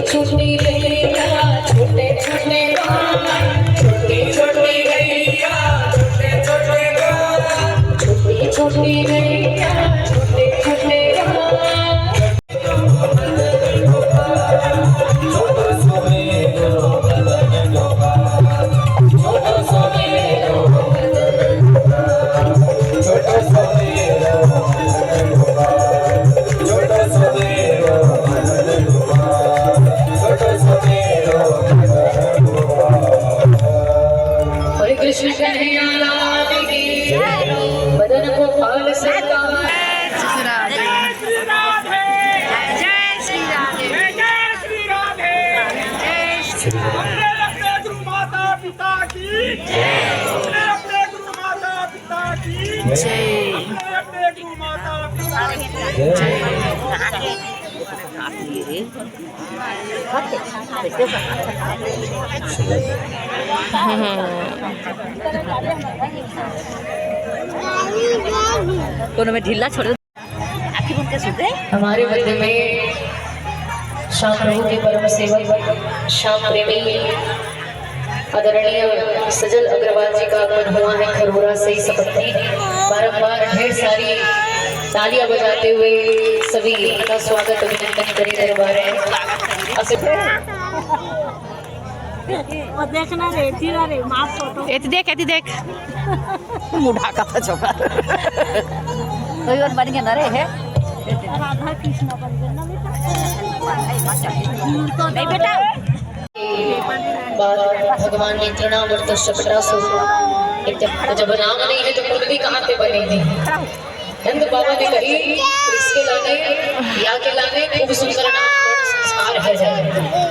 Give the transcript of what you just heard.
छोटी गैया छोटे छोटे छोटी छोटी गैया छोटे छोटे छोटी छोटी गैया छोटे छोटे कृष्ण कन्हैया लाल की मदन गोपाल सरकार अपने गुरु माता पिता की अपने गुरु माता पिता की अपने गुरु माता पिता की कोनो में ढीला छोड़ आखिर उनके सुते हमारे मध्य में श्याम प्रभु के परम सेवक श्याम प्रेमी आदरणीय सजल अग्रवाल जी का आगमन हुआ है खरोरा से सपत्ती। बारंबार ढेर सारी तालियां बजाते हुए सभी का स्वागत अभिनंदन करी दरबार है। वो देखना रे जीरा रे माफ फोटो एती देख मुढ़ा का था छोका कोई और बन गया ना रे है राधा कृष्ण बन गया ना बेटा भगवान ने तृणावर्त शपटासुर जब राम नहीं है तो कुंडली कहाँ पे बनेगी। नंद बाबा ने कही इसके लाने या के लाने खूब सुंदर नाम संस्कार है जाए।